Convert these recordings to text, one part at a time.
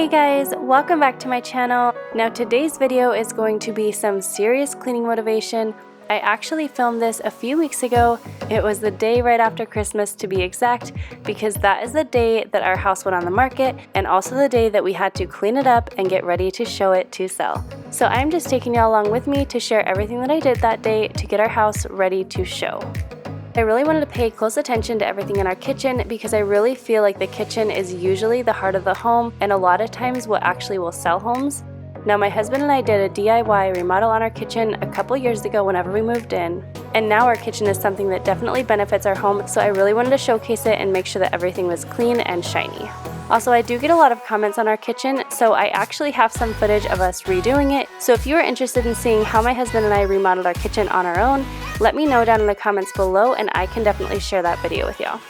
Hey guys, welcome back to my channel. Now today's video is going to be some serious cleaning motivation. I actually filmed this a few weeks ago. It was the day right after Christmas to be exact, because that is the day that our house went on the market and also the day that we had to clean it up and get ready to show it to sell. So I'm just taking y'all along with me to share everything that I did that day to get our house ready to show. I really wanted to pay close attention to everything in our kitchen because I really feel like the kitchen is usually the heart of the home and a lot of times what actually will sell homes. Now my husband and I did a DIY remodel on our kitchen a couple years ago whenever we moved in, and now our kitchen is something that definitely benefits our home, so I really wanted to showcase it and make sure that everything was clean and shiny. Also, I do get a lot of comments on our kitchen, so I actually have some footage of us redoing it. So if you are interested in seeing how my husband and I remodeled our kitchen on our own, let me know down in the comments below and I can definitely share that video with y'all.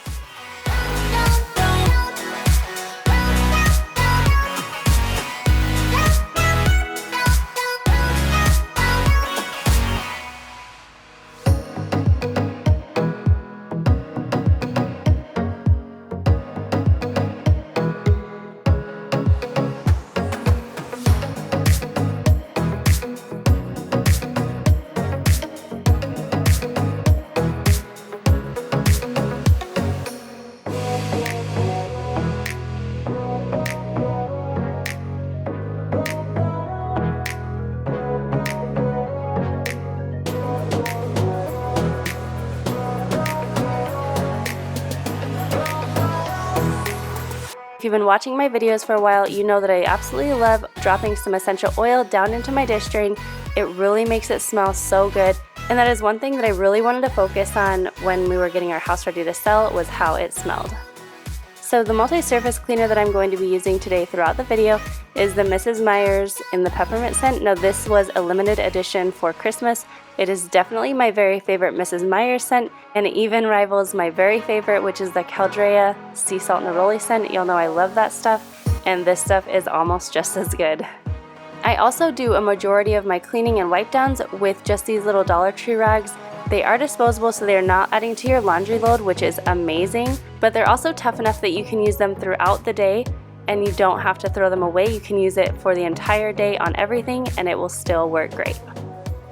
If you've been watching my videos for a while, you know that I absolutely love dropping some essential oil down into my dish drain. It really makes it smell so good, and that is one thing that I really wanted to focus on when we were getting our house ready to sell, was how it smelled. So the multi-surface cleaner that I'm going to be using today throughout the video is the Mrs. Meyer's in the peppermint scent. Now this was a limited edition for Christmas. It is definitely my very favorite Mrs. Meyer's scent, and it even rivals my very favorite, which is the Caldrea Sea Salt Neroli scent. You'll know I love that stuff, and this stuff is almost just as good. I also do a majority of my cleaning and wipe downs with just these little Dollar Tree rags. They are disposable, so they're not adding to your laundry load, which is amazing, but they're also tough enough that you can use them throughout the day and you don't have to throw them away. You can use it for the entire day on everything and it will still work great.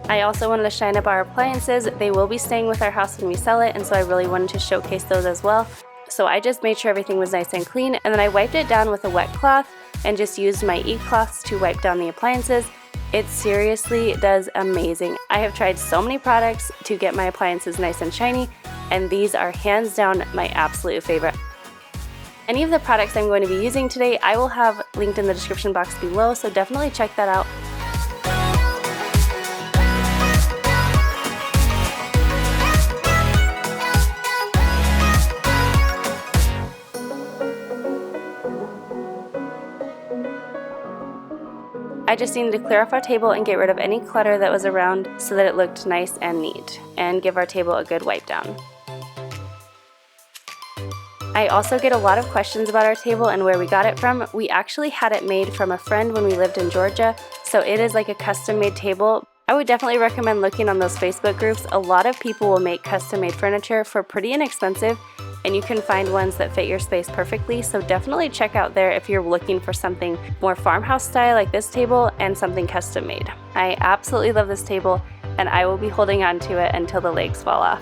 I also wanted to shine up our appliances. They will be staying with our house when we sell it, and so I really wanted to showcase those as well. So I just made sure everything was nice and clean, and then I wiped it down with a wet cloth and just used my e-cloths to wipe down the appliances. It seriously does amazing. I have tried so many products to get my appliances nice and shiny, and these are hands down my absolute favorite. Any of the products I'm going to be using today, I will have linked in the description box below, so definitely check that out. I just needed to clear off our table and get rid of any clutter that was around so that it looked nice and neat, and give our table a good wipe down. I also get a lot of questions about our table and where we got it from. We actually had it made from a friend when we lived in Georgia, so it is like a custom made table. I would definitely recommend looking on those Facebook groups. A lot of people will make custom made furniture for pretty inexpensive, and you can find ones that fit your space perfectly, so definitely check out there if you're looking for something more farmhouse style like this table and something custom made. I absolutely love this table, and I will be holding on to it until the legs fall off.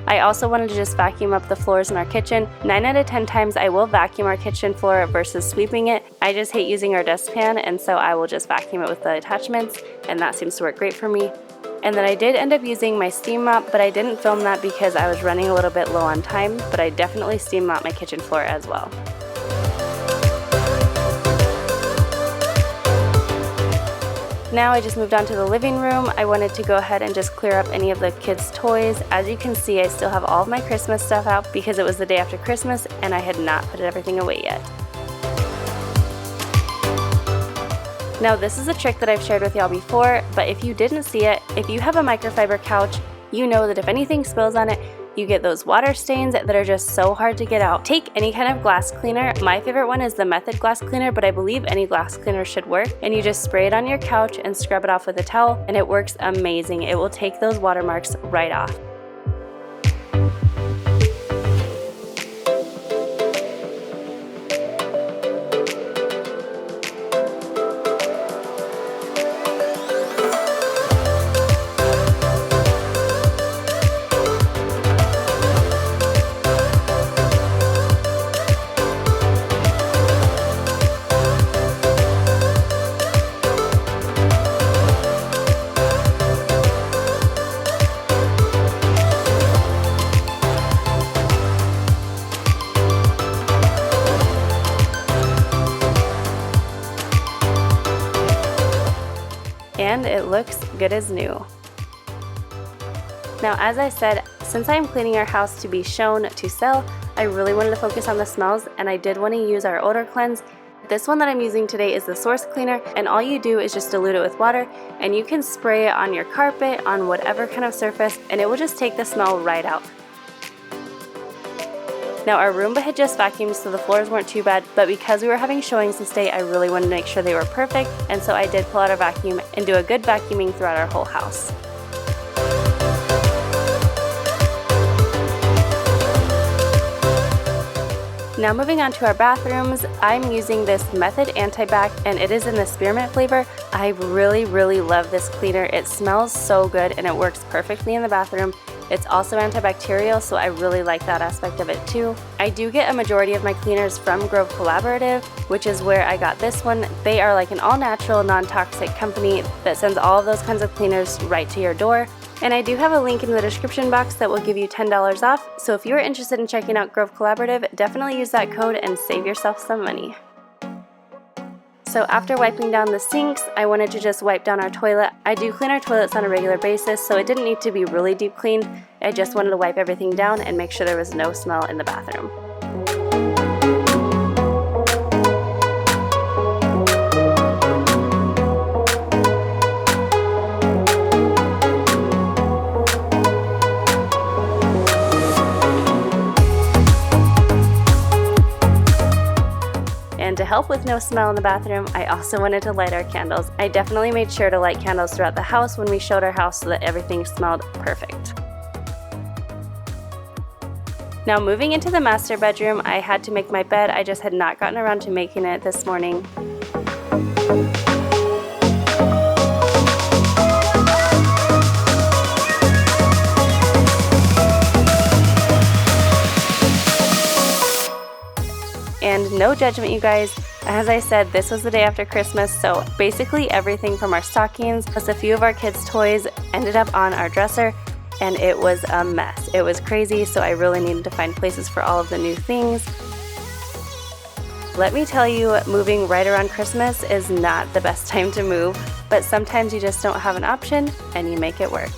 I also wanted to just vacuum up the floors in our kitchen. 9 out of 10 times I will vacuum our kitchen floor versus sweeping it. I just hate using our dustpan, and so I will just vacuum it with the attachments, and that seems to work great for me. And then I did end up using my steam mop, but I didn't film that because I was running a little bit low on time, but I definitely steam mop my kitchen floor as well. Now I just moved on to the living room. I wanted to go ahead and just clear up any of the kids' toys. As you can see, I still have all of my Christmas stuff out because it was the day after Christmas and I had not put everything away yet. Now this is a trick that I've shared with y'all before, but if you didn't see it, if you have a microfiber couch, you know that if anything spills on it, you get those water stains that are just so hard to get out. Take any kind of glass cleaner. My favorite one is the Method glass cleaner, but I believe any glass cleaner should work. And you just spray it on your couch and scrub it off with a towel, and it works amazing. It will take those watermarks right off. looks good as new. Now, as I said, since I am cleaning our house to be shown to sell, I really wanted to focus on the smells, and I did want to use our odor cleanse. This one that I'm using today is the Source Cleaner, and all you do is just dilute it with water, and you can spray it on your carpet, on whatever kind of surface, and it will just take the smell right out. Now, our Roomba had just vacuumed, so the floors weren't too bad, but because we were having showings this day, I really wanted to make sure they were perfect, and so I did pull out our vacuum and do a good vacuuming throughout our whole house. Now moving on to our bathrooms, I'm using this Method Anti-Bac, and it is in the spearmint flavor. I really love this cleaner. It smells so good and it works perfectly in the bathroom. It's also antibacterial, so I really like that aspect of it too. I do get a majority of my cleaners from Grove Collaborative, which is where I got this one. They are like an all-natural, non-toxic company that sends all of those kinds of cleaners right to your door. And I do have a link in the description box that will give you $10 off, so if you are interested in checking out Grove Collaborative, definitely use that code and save yourself some money. So after wiping down the sinks, I wanted to just wipe down our toilet. I do clean our toilets on a regular basis, so it didn't need to be really deep cleaned. I just wanted to wipe everything down and make sure there was no smell in the bathroom. And to help with no smell in the bathroom, I also wanted to light our candles. I definitely made sure to light candles throughout the house when we showed our house so that everything smelled perfect. Now moving into the master bedroom, I had to make my bed. I just had not gotten around to making it this morning. And no judgment, you guys. As I said, this was the day after Christmas, so basically everything from our stockings plus a few of our kids' toys ended up on our dresser, and it was a mess. It was crazy, so I really needed to find places for all of the new things. Let me tell you, moving right around Christmas is not the best time to move, but sometimes you just don't have an option and you make it work.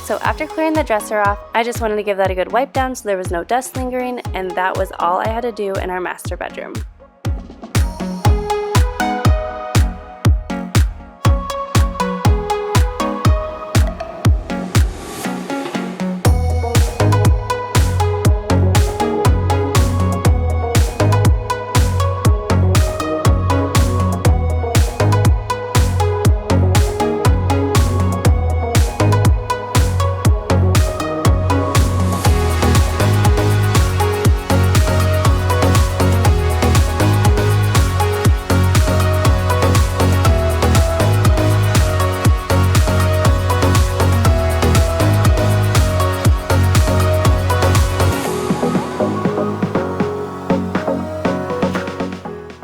So after clearing the dresser off, I just wanted to give that a good wipe down so there was no dust lingering, and that was all I had to do in our master bedroom.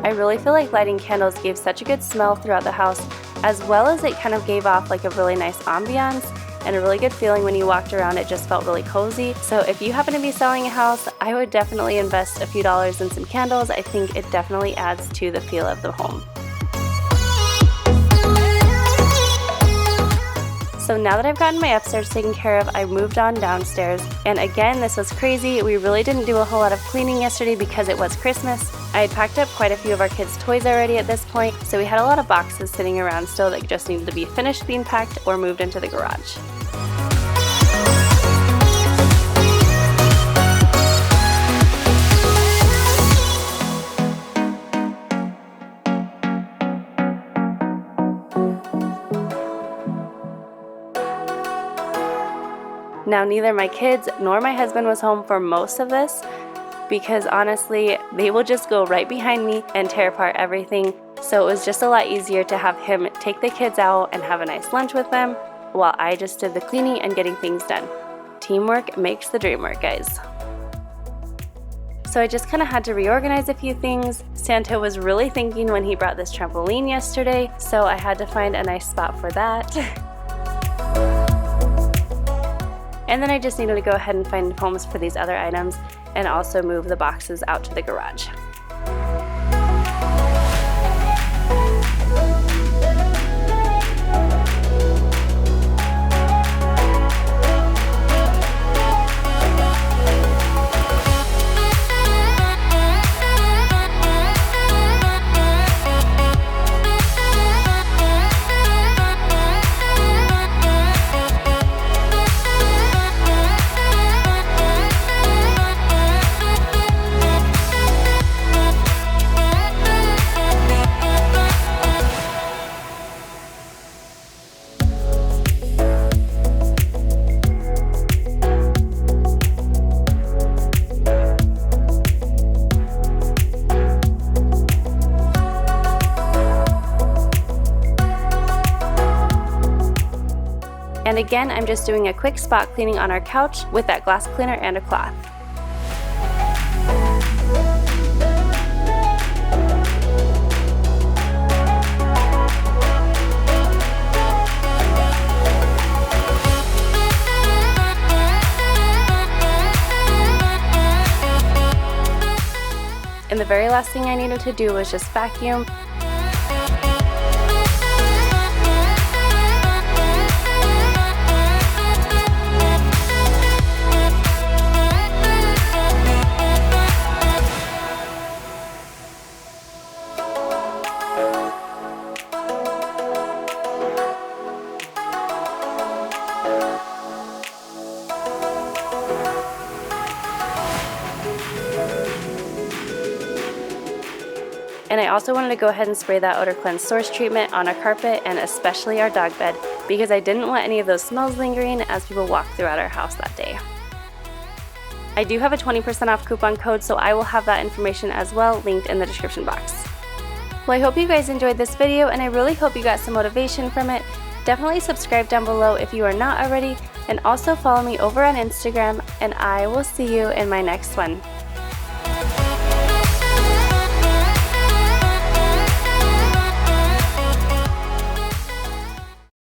I really feel like lighting candles gave such a good smell throughout the house, as well as it kind of gave off like a really nice ambiance and a really good feeling when you walked around. It just felt really cozy. So if you happen to be selling a house, I would definitely invest a few dollars in some candles. I think it definitely adds to the feel of the home. So now that I've gotten my upstairs taken care of, I moved on downstairs. And again, this was crazy. We really didn't do a whole lot of cleaning yesterday because it was Christmas. I had packed up quite a few of our kids' toys already at this point, so we had a lot of boxes sitting around still that just needed to be finished being packed or moved into the garage. Now, neither my kids nor my husband was home for most of this because honestly, they will just go right behind me and tear apart everything. So it was just a lot easier to have him take the kids out and have a nice lunch with them while I just did the cleaning and getting things done. Teamwork makes the dream work, guys. So I just kind of had to reorganize a few things. Santa was really thinking when he brought this trampoline yesterday, so I had to find a nice spot for that. And then I just needed to go ahead and find homes for these other items. and also move the boxes out to the garage. And again, I'm just doing a quick spot cleaning on our couch with that glass cleaner and a cloth. And the very last thing I needed to do was just vacuum. And I also wanted to go ahead and spray that odor cleanse source treatment on our carpet and especially our dog bed because I didn't want any of those smells lingering as people walk throughout our house that day. I do have a 20% off coupon code, so I will have that information as well linked in the description box. Well, I hope you guys enjoyed this video and I really hope you got some motivation from it. Definitely subscribe down below if you are not already, and also follow me over on Instagram, and I will see you in my next one.